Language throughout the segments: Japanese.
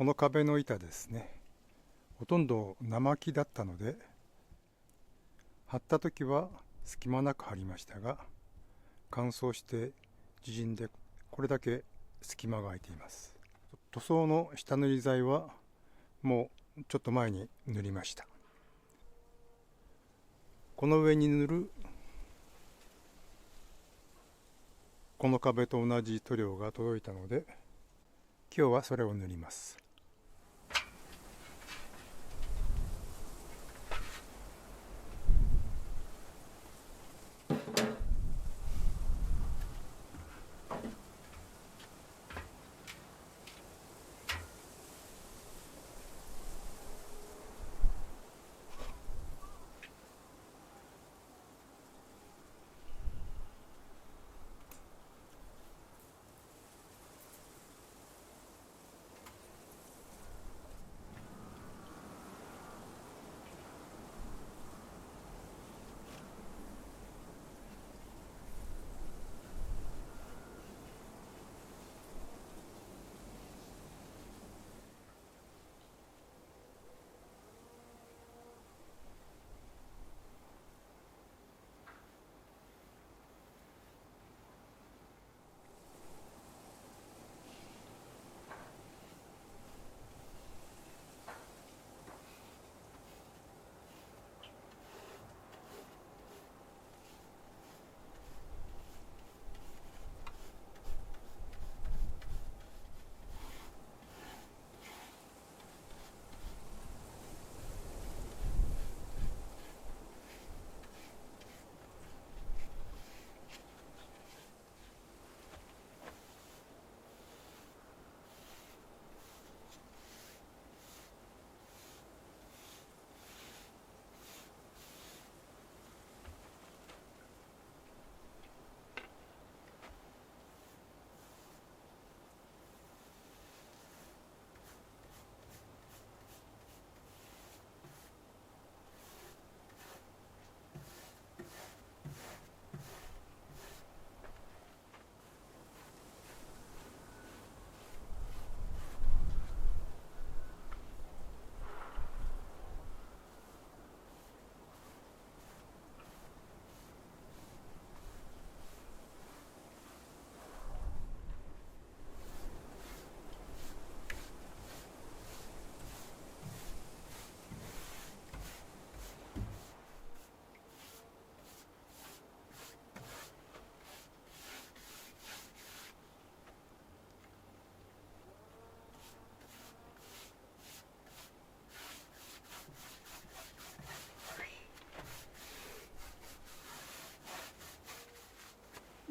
この壁の板ですね、ほとんど生木だったので、貼った時は隙間なく貼りましたが、乾燥して縮んでこれだけ隙間が空いています。塗装の下塗り剤はもうちょっと前に塗りました。この上に塗るこの壁と同じ塗料が届いたので、今日はそれを塗ります。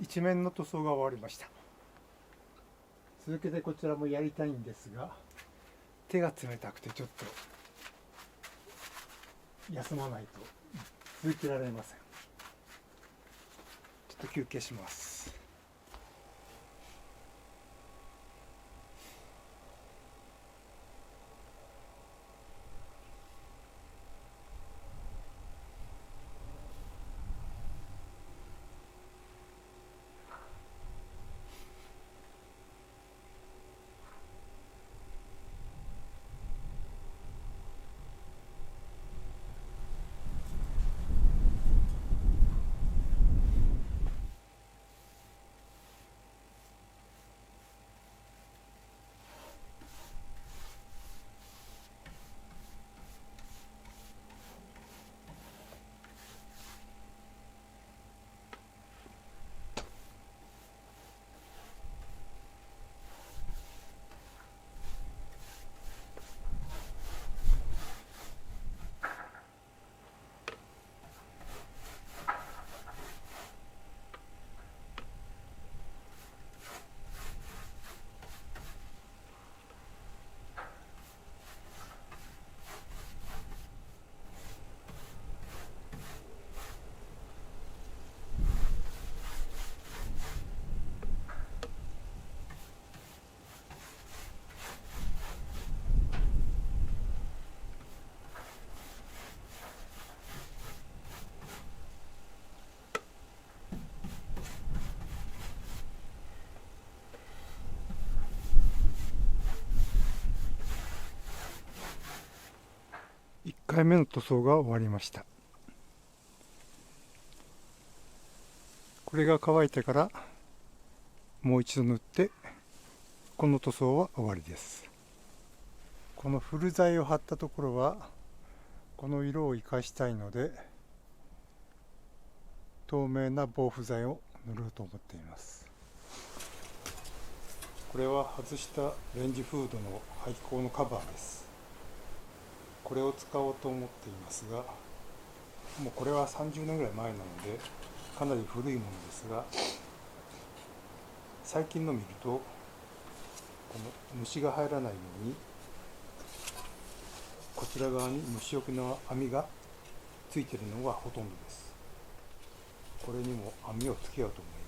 一面の塗装が終わりました。続けてこちらもやりたいんですが、手が冷たくてちょっと休まないと続けられません。ちょっと休憩します。回目の塗装が終わりました。これが乾いてからもう一度塗って、この塗装は終わりです。この古材を貼ったところはこの色を生かしたいので、透明な防腐剤を塗ろうと思っています。これは外したレンジフードの排気口のカバーです。これを使おうと思っていますが、もうこれは30年ぐらい前なのでかなり古いものですが、最近の見るとこの虫が入らないようにこちら側に虫除けの網がついているのがほとんどです。これにも網をつけようと思います。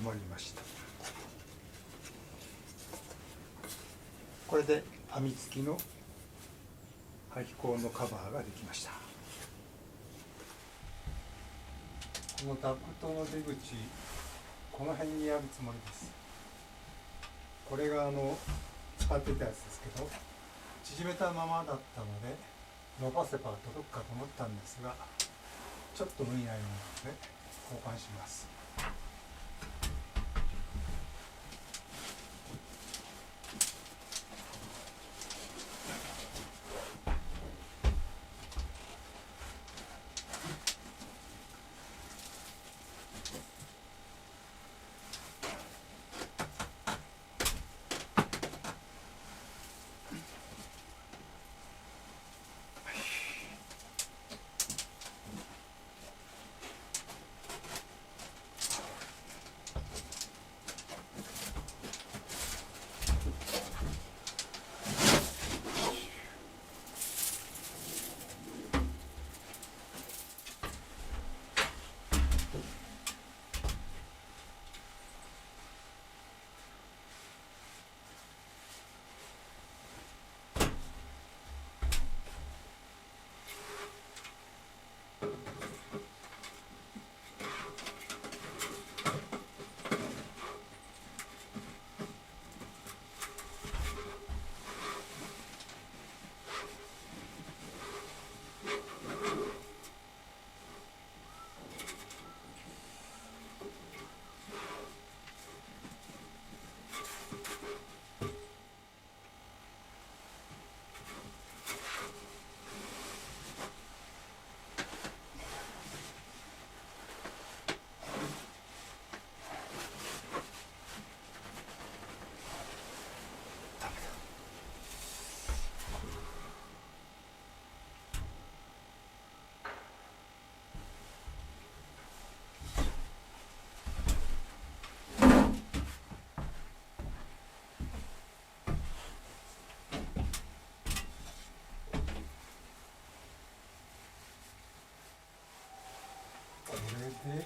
まりました。これで網付きの排気口のカバーができました。このダクトの出口、この辺にやるつもりです。これが使ってたやつですけど、縮めたままだったので伸ばせば届くかと思ったんですが、ちょっと無理なようなので交換します。これで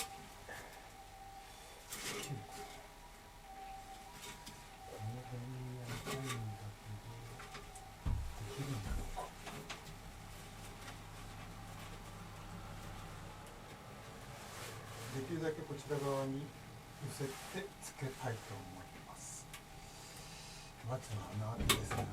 できるだけこちら側に寄せてつけたいと思います。まずは穴ですが、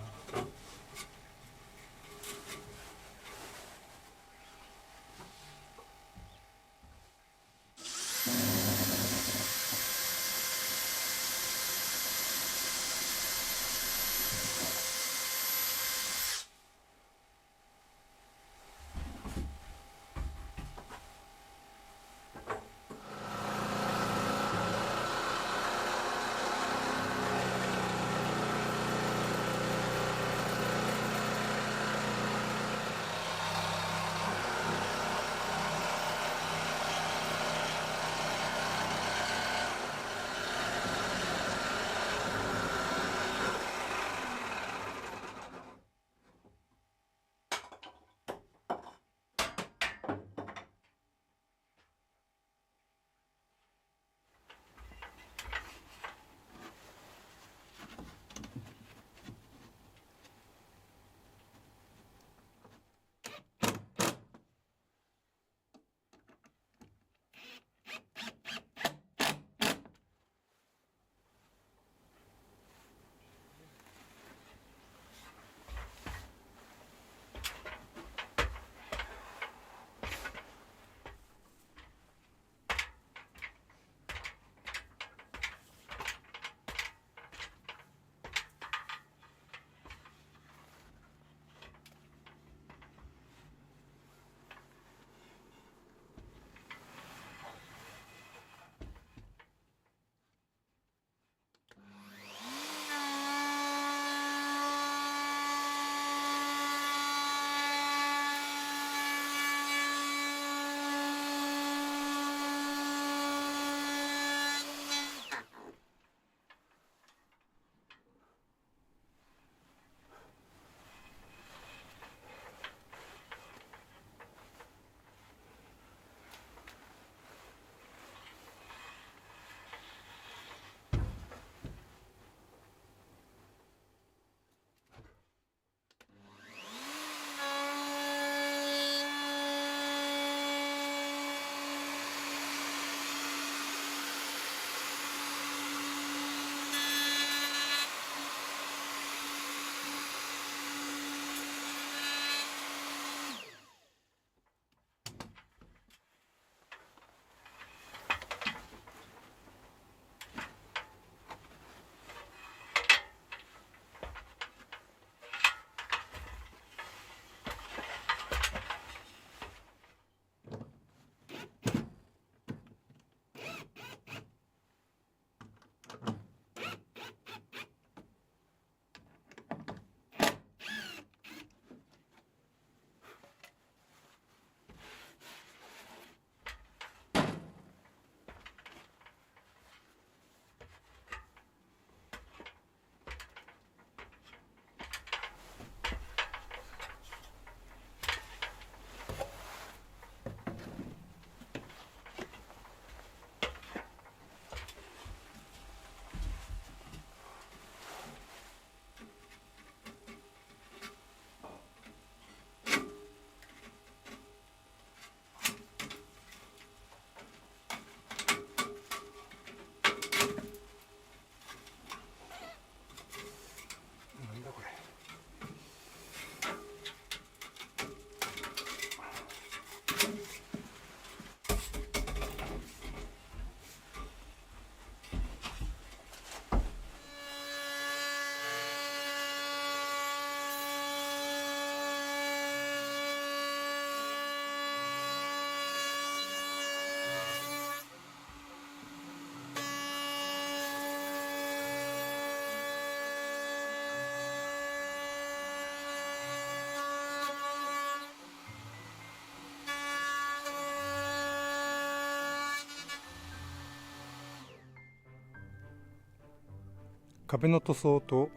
壁の塗装と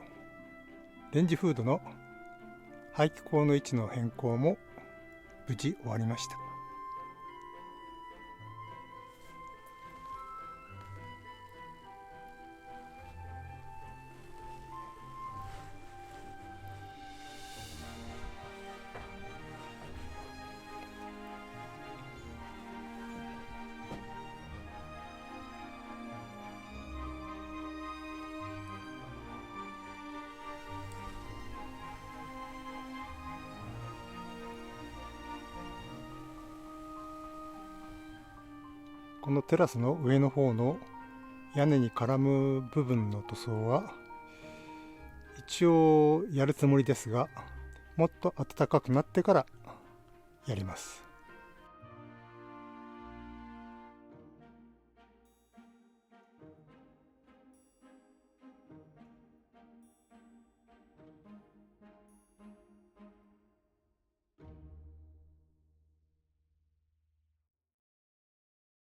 レンジフードの排気口の位置の変更も無事終わりました。このテラスの上の方の屋根に絡む部分の塗装は一応やるつもりですが、もっと暖かくなってからやります。